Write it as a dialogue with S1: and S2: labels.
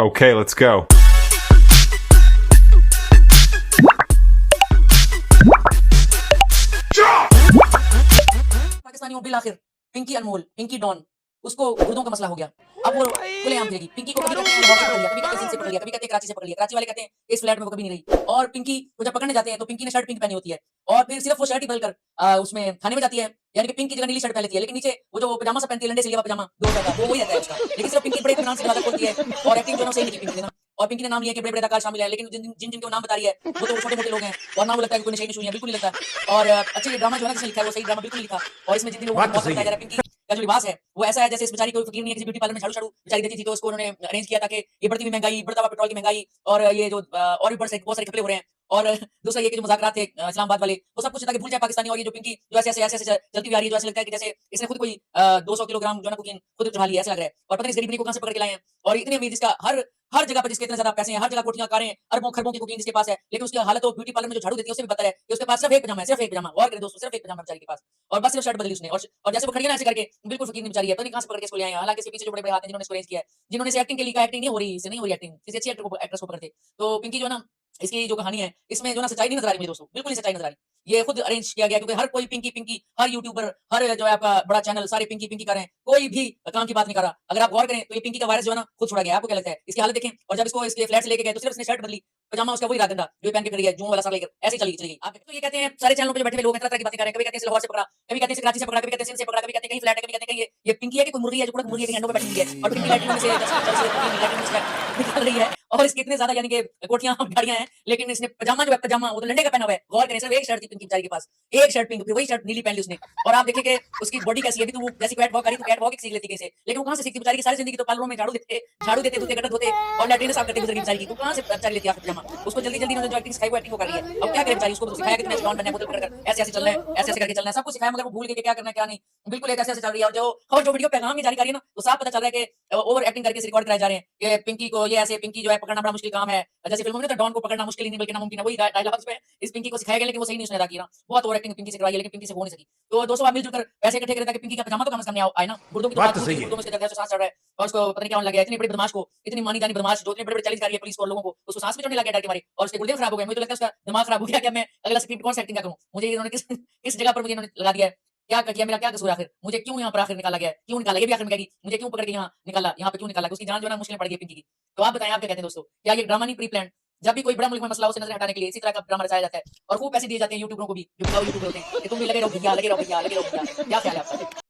S1: Okay, let's go.
S2: पाकिस्तानियों bill आखिर पिंकी अनमोल, Pinky don, उसको गुर्दों का मसला हो गया। अब वो खुलेआम फिरेगी। पिंकी को कभी कहते हैं लाहौर से पकड़ लिया, कभी कहते हैं सिंध से पकड़ लिया, कभी कहते हैं कराची से पकड़ लिया। कराची वाले कहते हैं इस फ्लैट में वो कभी नहीं रही। और पिंकी को जब पकड़ने जाते हैं तो पिंकी ने शर्ट पिंक पहनी होती है और फिर सिर्फ वो शर्ट ही बदलकर उसमें थाने में जाती है। यानी कि पिंक की जगह नीली शर्ट पहन लेती है, लेकिन नीचे वो जो पजामा सा पहनती है, लंडे से लिया पजामा 2 रुपए का, वो वही रहता है उसका। लेकिन सिर्फ पिंकी बड़े इत्मीनान से दरवाजा खोलती है और एक्टिंग जो है ना सही नहीं की पिंकी ने ना। और पिंकी ने नाम लिया कि बड़े-बड़े अदाकार शामिल हैं, लेकिन जिन-जिन को नाम बता रही है, वो तो छोटे-मोटे लोग हैं और ना वो लगता है कि कोई नशे की है, बिल्कुल नहीं लगता। और अच्छा ये ड्रामा जो है ना जिसने लिखा है वो सही ड्रामा बिल्कुल नहीं लिखा। और इसमें जितने लोगों को
S3: बात तो
S2: बहुत
S3: सही
S2: बताया जा
S3: है।
S2: रहा है, पिंकी का जो लिबास है वो ऐसा है जैसे इस बेचारी कोई फकीर नहीं है, किसी ब्यूटी पार्लर में झाड़ू-झाड़ू बेचारी देती थी, तो उसको उन्होंने अरेंज किया ताकि ये बढ़ती हुई महंगाई, बढ़ता हुआ पेट्रोल की महंगाई और ये जो और भी बहुत सारे घपले हो रहे हैं। और दूसरा ये कि जो मुज़ाकरात थे इस्लामाबाद वाले, वो सब कुछ ताकि भूल जाए पाकिस्तानी। और ये जो पिंकी जो ऐसे-ऐसे चलती हुई आ रही है, जो ऐसा लगता है कि जैसे इसने खुद कोई 200 किलोग्राम जो है ना कोकीन खुद उठा ली है, ऐसा लग रहा है। और पता नहीं इस गरीबनी को कहाँ से पकड़ के लाए हैं। और इतनी अमीर जिसका हर हर जगह पे जिसके इतने ज़्यादा पैसे हैं, हर जगह कोठियाँ, कारें, अरबों-खरबों की कोकीन जिसके पास है, लेकिन उसकी हालत तो ब्यूटी पार्लर में जो झाड़ू देती है उससे भी बदतर है कि उसके पास सिर्फ एक पजामा है, सिर्फ एक पजामा। गौर करें दोस्तों, सिर्फ एक पजामा बेचारी के पास और बस सिर्फ शर्ट बदली उसने। और जैसे वो खड़ी है ना ऐसे करके, बिल्कुल फकीर बेचारी है, पता नहीं कहाँ से पकड़ के इसको ले आए हैं। हालाँकि इसके पीछे जो बड़े-बड़े हाथ हैं जिन्होंने इसको अरेंज किया है, जिन्होंने इसे एक्टिंग के लिए कहा, एक्टिंग नहीं हो रही, इससे नहीं हो रही एक्टिंग, किसी अच्छी एक्ट्रेस को पकड़ते। तो पिंकी जो है ना, इसकी जो कहानी है, इसमें जो है ना सच्चाई नहीं नज़र आ रही मुझे दोस्तों, बिल्कुल नहीं सच्चाई नज़र आ रही। ये खुद अरेंज किया गया क्योंकि हर कोई पिंकी पिंकी, हर यूट्यूबर, हर जो है आपका बड़ा चैनल सारे पिंकी पिंकी कर रहे हैं। कोई भी काम की बात नहीं कर रहा। अगर आप गौर करें तो ये पिंकी का वायरस जो है ना खुद छोड़ा गया है। आपको क्या लगता है? इसकी हालत देखें। और जब इसको इसके फ्लैट से लेके गए तो सिर्फ इसने शर्ट बदली, पजामा उसका वही रहा गंदा जो ये पहन के खड़ी है, जूं वाला सा लेकर ऐसे ही चली चली गई। आप तो ये कहते हैं सारे चैनलों पे जो बैठे हुए लोग हैं तरह-तरह की बातें कर रहे हैं। कभी कहते हैं इसे लाहौर से पकड़ा, कभी कहते हैं इसे कराची से पकड़ा, कभी कहते हैं सिंध से पकड़ा, कभी कहते हैं कहीं फ्लैट है, कभी कहते हैं कहीं ये पिंकी है कि कोई मुर्गी है जो कुड़क मुर्गी है, कहीं अंडों पे बैठी हुई है और पिंकी लैट्रिन में से लैट्रिन में से निकल रही है। और इसके इतने ज़्यादा यानी कि कोठियाँ गाड़ियाँ हैं, लेकिन इसने पजामा जो है पजामा वो तो लंडे का पहना हुआ है। गौर करें सिर्फ एक शर्ट थी पिंकी बेचारी के पास, एक शर्ट पिंक, फिर वही शर्ट नीली पहन ली उसने। और आप देखें कि उसकी बॉडी कैसी है। अभी तो वो जैसे कैट वॉक कर रही तो कैट वॉक ही सीख लेती कहीं से, लेकिन वो कहाँ से सीखती बेचारी की। सारी जिंदगी तो पार्लरों में झाड़ू देते धोते गटर धोते और लैट्रिन साफ करते गुजर गई बेचारी की। तो कहाँ से बेचारी लेती है आखिर पजामा। उसको जल्दी जल्दी उन्होंने जो एक्टिंग सिखाई वो एक्टिंग वो कर रही है। अब क्या करे बेचारी, उसको तो सिखाया कि तुम्हें स्टॉन बनना है, बोतल पकड़कर ऐसे ऐसे चलना है, ऐसे ऐसे करके चलना है, सब कुछ सिखाया, मगर वो भूल गई कि क्या करना है क्या नहीं। बिल्कुल एक ऐसे ऐसे चल रही है। और जो वीडियो पैगाम ये जारी कर रही है ना, तो साफ पता चल रहा है कि ओवर एक्टिंग करके रिकॉर्ड कराए जा रहे हैं कि पिंकी को ये ऐसे, पिंकी जो है पकड़ना बड़ा मुश्किल काम है। जैसे फिल्मों में तो डॉन को पकड़ना मुश्किल ही नहीं बल्कि नामुमकिन है, वही डायलॉग्स में इस पिंकी को सिखाया गया, लेकिन वो सही नहीं उसने अदा किया ना। बहुत ओवर एक्टिंग पिंकी से करवाई है, लेकिन पिंकी से हो नहीं सकी। तो दोस्तों आप मिलजुल कर पैसे इकट्ठे करें ताकि पिंकी का पजामा तो कम से कम नहीं आए ना। गुर्दों की तो
S3: बात
S2: बात
S3: तो
S2: दूर
S3: सही
S2: की,
S3: है।
S2: गुर्दों में इसके जगह से सांस चढ़ रहा है और उसको पता नहीं क्या होने लग गया। इतनी बड़ी बदमाश को, इतनी मानी जानी बदमाश जो इतने बड़े-बड़े चैलेंज कर रही है पुलिस को और लोगों को, उसको सांस भी चढ़ने लग गया डर के मारे और उसके गुर्दे खराब हो गए। मुझे तो लगता है उसका दिमाग खराब हो गया कि अब मैं अगला स्क्रिप्ट कौन सी एक्टिंग क्या करूँ? मुझे इन्होंने किस किस जगह पर मुझे इन्होंने लगा दिया है। क्या किया, मेरा क्या कसूर है आखिर? मुझे क्यों यहाँ पर आखिर निकाला गया है? क्यों निकाला? ये भी आखिर में कहेगी, मुझे क्यों पकड़ के यहाँ पे क्यों निकाला? उसकी जान जो है ना मुश्किल में पड़ गई पिंकी की। तो आप बताएँ, आप क्या कहते हैं दोस्तों? क्या ये ड्रामा नहीं प्री प्लान्ड? जब भी कोई बड़ा मुल्क में मसला हो उसे नज़र हटाने के लिए इसी तरह का ड्रामा रचाया जाता है और खूब पैसे दिए जाते हैं यूट्यूबरों को भी, जो बिकाऊ यूट्यूबर होते हैं कि तुम भी लगे रहो भैया, लगे रहो भैया, लगे रहो भैया। क्या ख्याल है आपका?